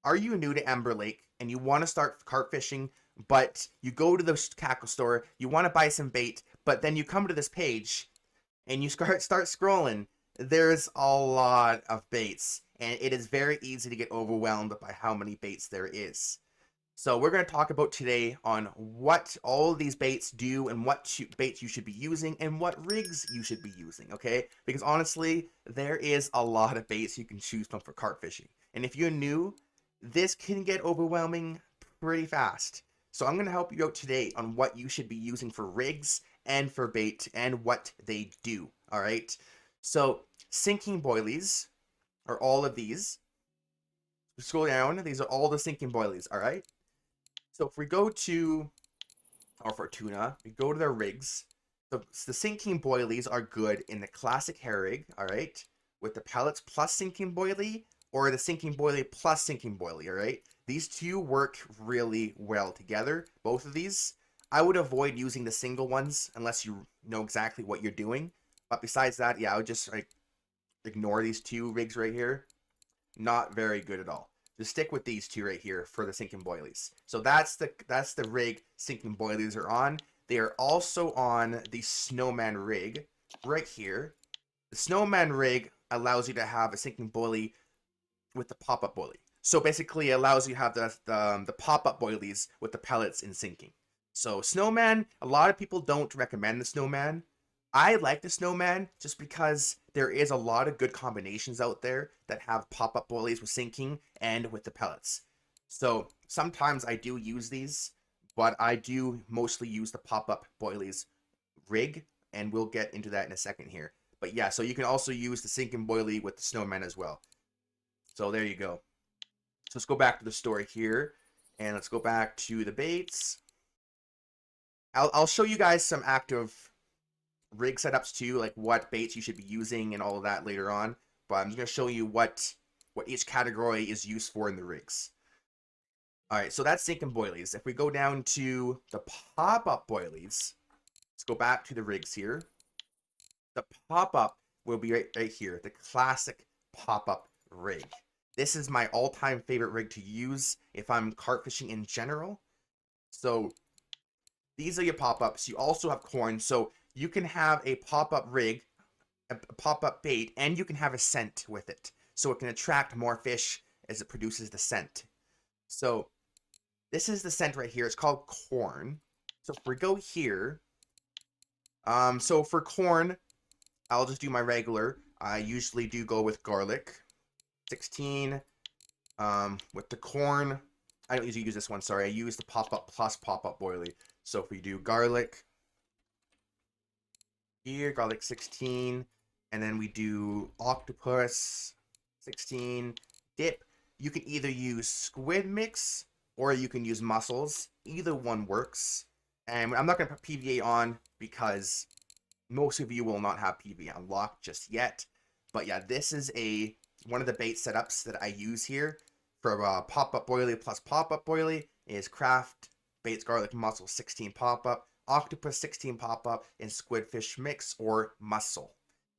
are you new to Ember Lake and you want to start carp fishing, but you go to the tackle store, you want to buy some bait, but then you come to this page and you start scrolling, there's a lot of baits, and it is very easy to get overwhelmed by how many baits there is. So we're going to talk about today on what all of these baits do and what baits you should be using and what rigs you should be using, okay? Because honestly, there is a lot of baits you can choose from for carp fishing. And if you're new, this can get overwhelming pretty fast. So I'm going to help you out today on what you should be using for rigs and for bait and what they do, all right? So sinking boilies are all of these. Scroll down, these are all the sinking boilies, all right? So if we go to, or for tuna, we go to their rigs. The sinking boilies are good in the classic hair rig, all right, with the pellets plus sinking boilie, or the sinking boilie plus sinking boilie, all right? These two work really well together, both of these. I would avoid using the single ones unless you know exactly what you're doing. But besides that, yeah, I would just like ignore these two rigs right here. Not very good at all. Just stick with these two right here for the sinking boilies. So that's the rig sinking boilies are on. They are also on the snowman rig right here. The snowman rig allows you to have a sinking boilie with the pop-up boilie. So basically, it allows you to have the pop-up boilies with the pellets in sinking. So snowman, a lot of people don't recommend the snowman. I like the snowman just because there is a lot of good combinations out there that have pop-up boilies with sinking and with the pellets. So sometimes I do use these, but I do mostly use the pop-up boilies rig, and we'll get into that in a second here. But yeah, so you can also use the sinking boilie with the snowman as well. So there you go. So let's go back to the story here, and let's go back to the baits. I'll show you guys some active rig setups too, like what baits you should be using and all of that later on. But I'm just gonna show you what each category is used for in the rigs. All right, so that's sinking boilies. If we go down to the pop-up boilies, let's go back to the rigs here. The pop-up will be right here, the classic pop-up rig. This is my all-time favorite rig to use if I'm carp fishing in general. So these are your pop-ups. You also have corn, so you can have a pop-up rig, a pop-up bait, and you can have a scent with it. So it can attract more fish as it produces the scent. So this is the scent right here. It's called corn. So if we go here, so for corn, I'll just do my regular. I usually do go with garlic, 16. With the corn, I don't usually use this one, sorry. I use the pop-up plus pop-up boilie. So if we do garlic here, garlic 16, and then we do octopus 16, dip, you can either use squid mix or you can use mussels. Either one works. And I'm not going to put PVA on because most of you will not have PVA unlocked just yet. But yeah, this is one of the bait setups that I use here for pop-up boilie plus pop-up boilie is craft baits garlic mussel 16 pop-up, octopus 16 pop-up, and squidfish mix or mussel.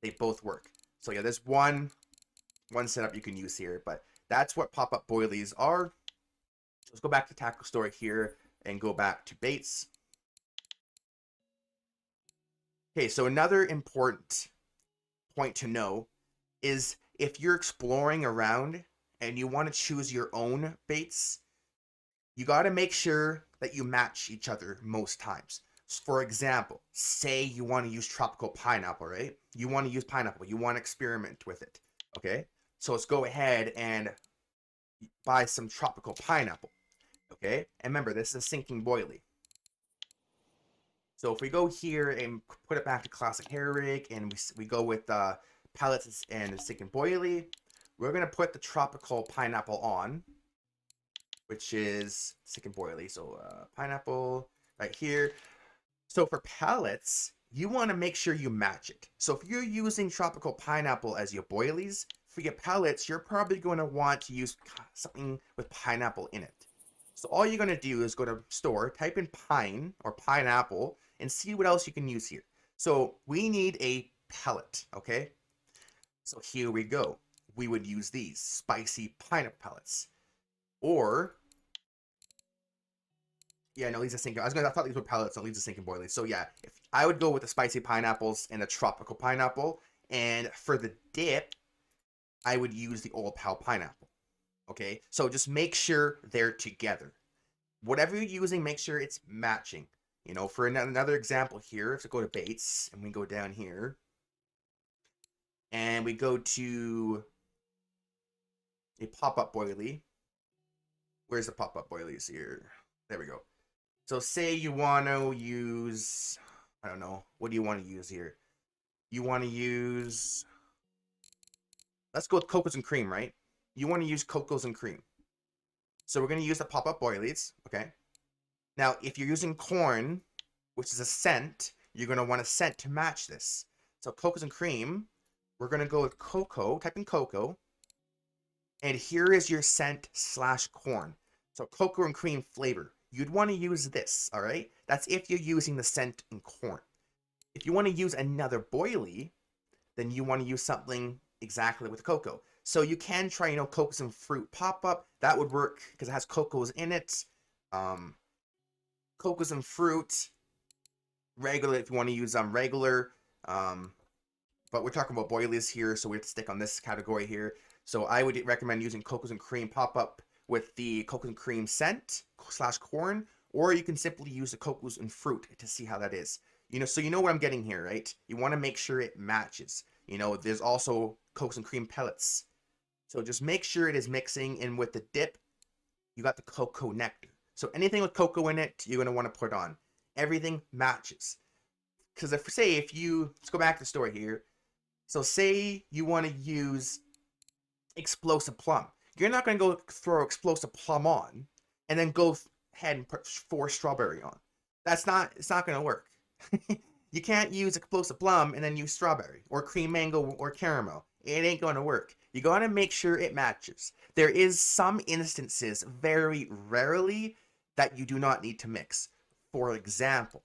They both work. So yeah, there's one setup you can use here, but that's what pop-up boilies are. Let's go back to tackle story here and go back to baits. Okay, so another important point to know is if you're exploring around and you want to choose your own baits, you got to make sure that you match each other most times. For example, say you want to use tropical pineapple, right? You want to use pineapple. You want to experiment with it, okay? So let's go ahead and buy some tropical pineapple, okay? And remember, this is a sinking boilie. So if we go here and put it back to classic hair rig and we go with pellets and the sinking boilie, we're going to put the tropical pineapple on, which is sinking boilie. So pineapple right here. So for pellets, you want to make sure you match it. So if you're using tropical pineapple as your boilies, for your pellets, you're probably going to want to use something with pineapple in it. So all you're going to do is go to store, type in pine or pineapple, and see what else you can use here. So we need a pellet, okay? So here we go. We would use these spicy pineapple pellets. Or yeah, no, leaves a sinking. I thought these were pellets, no, leaves a sinking boilies. So yeah, if I would go with the spicy pineapples and a tropical pineapple, and for the dip, I would use the old pal pineapple. Okay, so just make sure they're together. Whatever you're using, make sure it's matching. You know, for another example here, if we go to baits and we go down here and we go to a pop-up boilie. Where's the pop-up boilies here? There we go. So say you want to use, I don't know, what do you want to use here? You want to use, let's go with cocos and cream, right? You want to use cocos and cream. So we're going to use the pop-up boilies, okay? Now, if you're using corn, which is a scent, you're going to want a scent to match this. So cocos and cream, we're going to go with cocoa, type in cocoa, and here is your scent / corn. So cocoa and cream flavor. You'd want to use this, all right? That's if you're using the scent in corn. If you want to use another boilie, then you want to use something exactly with cocoa. So you can try, you know, cocos and fruit pop-up. That would work because it has cocos in it. Cocos and fruit, regular if you want to use regular. But we're talking about boilies here, so we have to stick on this category here. So I would recommend using cocos and cream pop-up with the cocos and cream scent / corn, or you can simply use the cocos and fruit to see how that is. You know, so you know what I'm getting here, right? You want to make sure it matches. You know, there's also cocos and cream pellets. So just make sure it is mixing, and with the dip, you got the cocoa nectar. So anything with cocoa in it, you're going to want to put on. Everything matches. Because if you, let's go back to the story here. So say you want to use explosive plum. You're not going to go throw explosive plum on and then go ahead and put 4 strawberry on. It's not going to work. You can't use explosive plum and then use strawberry or cream mango or caramel. It ain't going to work. You got to make sure it matches. There is some instances, very rarely, that you do not need to mix. For example,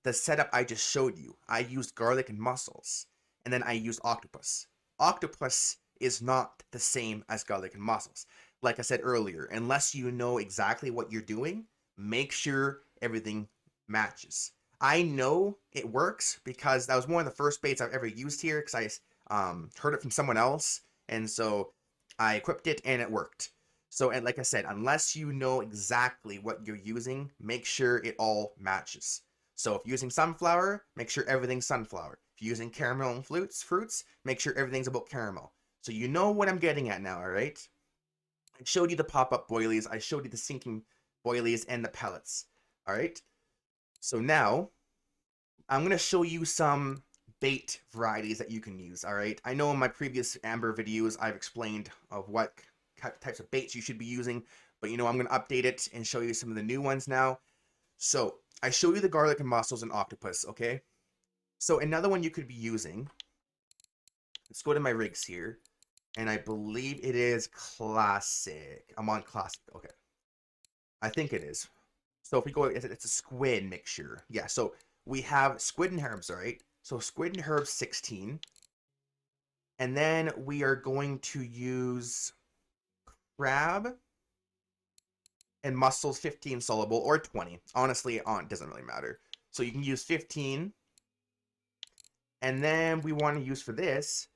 the setup I just showed you, I used garlic and mussels, and then I used octopus. Octopus is not the same as garlic and mussels. Like I said earlier, unless you know exactly what you're doing, make sure everything matches. I know it works because that was one of the first baits I've ever used here because I heard it from someone else, and so I equipped it and it worked. So, and like I said, unless you know exactly what you're using, make sure it all matches. So if you're using sunflower, make sure everything's sunflower. If you're using caramel and fruits, make sure everything's about caramel. So you know what I'm getting at now, all right? I showed you the pop-up boilies, I showed you the sinking boilies and the pellets, all right? So now, I'm going to show you some bait varieties that you can use, all right? I know in my previous Amber videos, I've explained of what types of baits you should be using, but you know, I'm going to update it and show you some of the new ones now. So, I show you the garlic and mussels and octopus, okay? So, another one you could be using, let's go to my rigs here, and I believe it is classic. I'm on classic, okay. I think it is. So if we go, it's a squid mixture. Yeah, so we have squid and herbs, all right? So squid and herbs 16. And then we are going to use crab and mussels 15 soluble or 20. Honestly, it doesn't really matter. So you can use 15. And then we want to use for this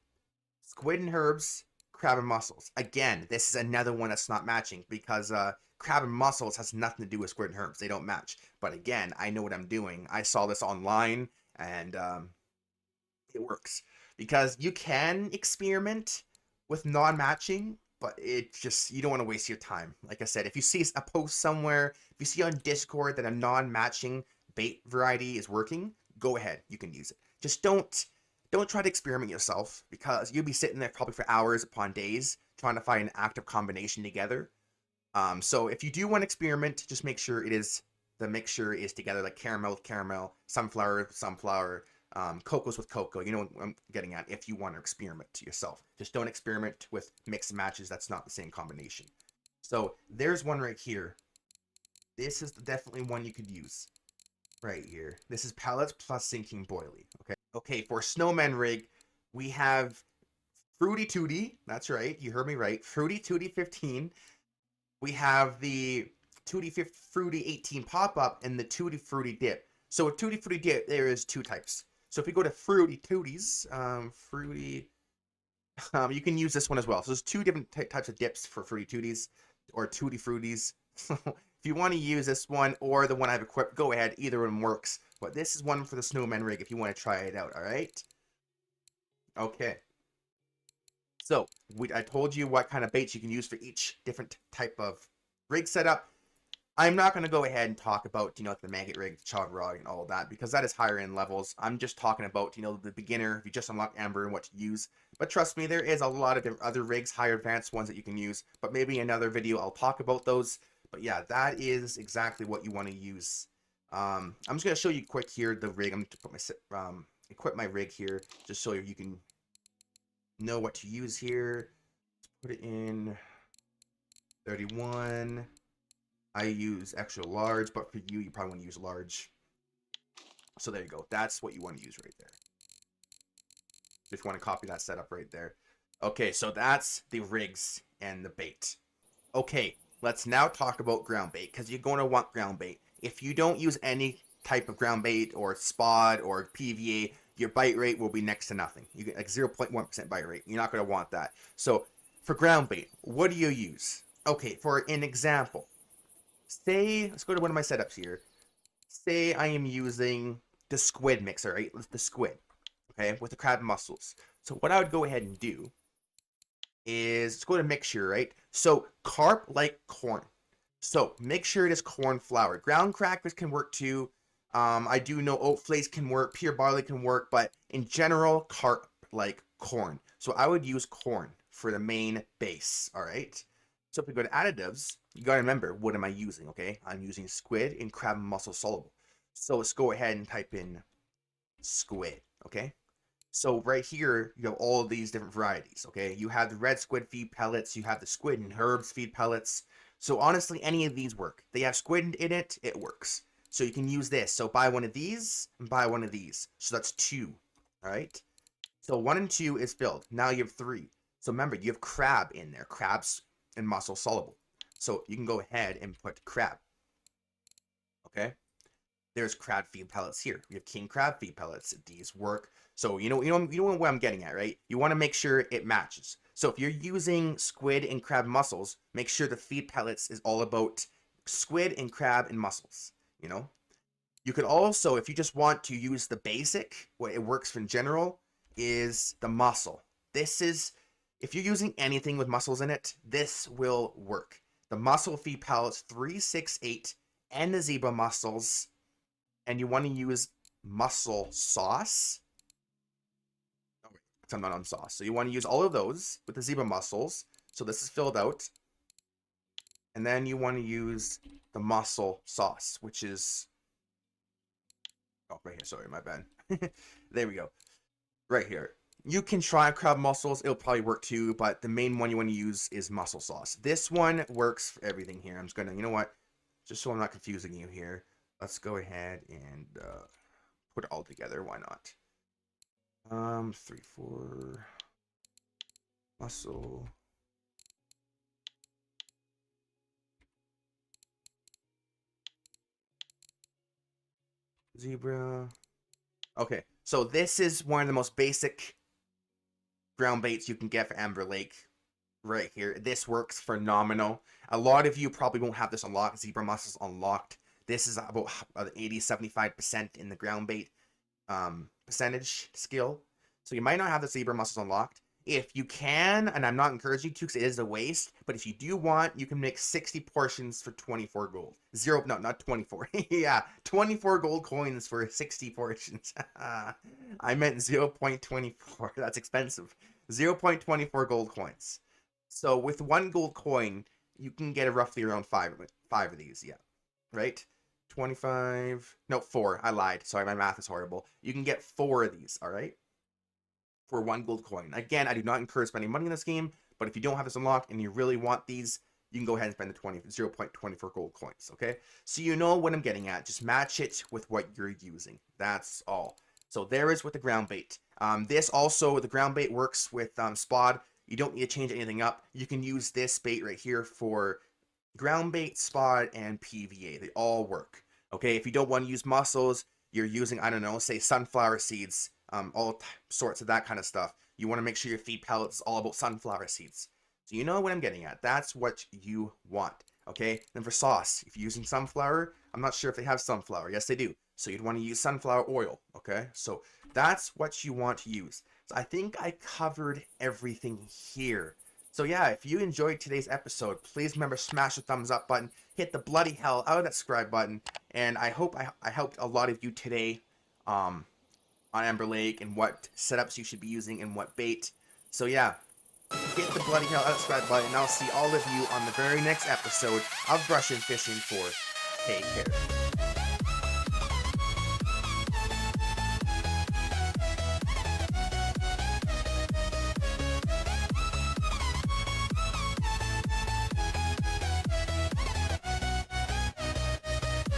squid and herbs, crab and mussels. Again, this is another one that's not matching because crab and mussels has nothing to do with squid and herbs. They don't match. But again, I know what I'm doing. I saw this online and it works because you can experiment with non-matching, but it just, you don't want to waste your time. Like I said, if you see a post somewhere, if you see on Discord that a non-matching bait variety is working, go ahead, you can use it. Just don't try to experiment yourself because you'll be sitting there probably for hours upon days trying to find an active combination together. So if you do want to experiment, just make sure the mixture is together, like caramel with caramel, sunflower with sunflower, cocos with cocoa. You know what I'm getting at. If you want to experiment yourself, just don't experiment with mix and matches. That's not the same combination. So there's one right here. This is definitely one you could use right here. This is pellets plus sinking boilie. Okay, for snowman rig, we have Fruity Tooty. That's right, you heard me right. Fruity Tooty 15. we have the Tutti Frutti 18 pop-up and the Tutti Frutti dip. So with Tutti Frutti dip, there is two types. So if we go to Fruity Tooties, you can use this one as well. So there's two different types of dips for Fruity Tooties or Tutti Fruities. So if you want to use this one or the one I've equipped, go ahead. Either one works. But this is one for the Snowman rig if you want to try it out, all right? Okay. So I told you what kind of baits you can use for each different type of rig setup. I'm not going to go ahead and talk about, the maggot rig, the chog rod, and all of that, because that is higher end levels. I'm just talking about, the beginner, if you just unlock Ember and what to use. But trust me, there is a lot of other rigs, higher advanced ones that you can use. But maybe in another video I'll talk about those. But yeah, that is exactly what you want to use. I'm just going to show you quick here the rig. I'm going to put my equip my rig here, just so you can know what to use here. Let's put it in 31. I use extra large, but for you probably want to use large. So there you go. That's what you want to use right there. Just want to copy that setup right there. Okay, so that's the rigs and the bait. Okay, let's now talk about ground bait, because you're going to want ground bait. If you don't use any type of ground bait or spot or PVA, your bite rate will be next to nothing. You get like 0.1% bite rate. You're not going to want that. So for ground bait, what do you use? Okay, for an example, say, let's go to one of my setups here. Say I am using the squid mixer, right? The squid, okay, with the crab mussels. So what I would go ahead and do is, let's go to mixture, right? So carp like corn. So make sure it is corn flour. Ground crackers can work too. I do know oat flakes can work, pure barley can work, but in general, carp like corn. So I would use corn for the main base, all right? So if we go to additives, you gotta remember, what am I using, okay? I'm using squid and crab mussel soluble. So let's go ahead and type in squid, okay? So right here, you have all of these different varieties, okay? You have the red squid feed pellets, you have the squid and herbs feed pellets. So honestly, any of these work. They have squid in it, it works. So you can use this. So buy one of these and buy one of these. So that's 2, all right? So 1 and 2 is filled. Now you have 3. So remember, you have crab in there, crabs and mussel soluble. So you can go ahead and put crab, okay? There's crab feed pellets here. We have king crab feed pellets. These work. So you know what I'm getting at, right? You want to make sure it matches. So if you're using squid and crab mussels, make sure the feed pellets is all about squid and crab and mussels. You could also, if you just want to use the basic, what it works for in general is the mussel. This is, if you're using anything with mussels in it, this will work. The mussel feed pellets 3, 6, 8, and the zebra mussels. And you want to use mussel sauce. Oh, wait, I'm not on sauce. So you want to use all of those with the zebra mussels. So this is filled out. And then you want to use the mussel sauce, which is, oh, right here. Sorry, my bad. There we go. Right here. You can try crab mussels. It'll probably work too, but the main one you want to use is mussel sauce. This one works for everything here. I'm just going to, you know what? Just so I'm not confusing you here, let's go ahead and put it all together. Why not? 3, 4, mussel. Zebra. Okay, so this is one of the most basic ground baits you can get for Amber Lake right here. This works phenomenal. A lot of you probably won't have this unlocked. Zebra mussels unlocked. This is about 80-75% in the ground bait percentage skill. So you might not have the zebra mussels unlocked. If you can, and I'm not encouraging you to because it is a waste, but if you do want, you can make 60 portions for 24 gold. No, not 24. Yeah, 24 gold coins for 60 portions. I meant 0.24. That's expensive. 0.24 gold coins. So with 1 gold coin, you can get roughly around 5 of these, yeah. Right? 25, no, 4. I lied. Sorry, my math is horrible. You can get 4 of these, all right? For 1 gold coin. Again, I do not encourage spending money in this game, but if you don't have this unlocked and you really want these, you can go ahead and spend the 0.24 gold coins, okay? So you know what I'm getting at. Just match it with what you're using. That's all. So there is with the ground bait. This also, the ground bait works with spod. You don't need to change anything up. You can use this bait right here for ground bait, spot, and PVA. They all work. Okay, if you don't want to use mussels, you're using, I don't know, say sunflower seeds, sorts of that kind of stuff. You want to make sure your feed pellet is all about sunflower seeds. So you know what I'm getting at. That's what you want. Okay, then for sauce, if you're using sunflower, I'm not sure if they have sunflower. Yes, they do. So you'd want to use sunflower oil. Okay, so that's what you want to use. So I think I covered everything here. So yeah, if you enjoyed today's episode, please remember smash the thumbs up button, hit the bloody hell out of that subscribe button, and I hope I helped a lot of you today um, on Amber Lake and what setups you should be using and what bait. So yeah, hit the bloody hell out of the subscribe button, and I'll see all of you on the very next episode of Brush and Fishing for Take Care.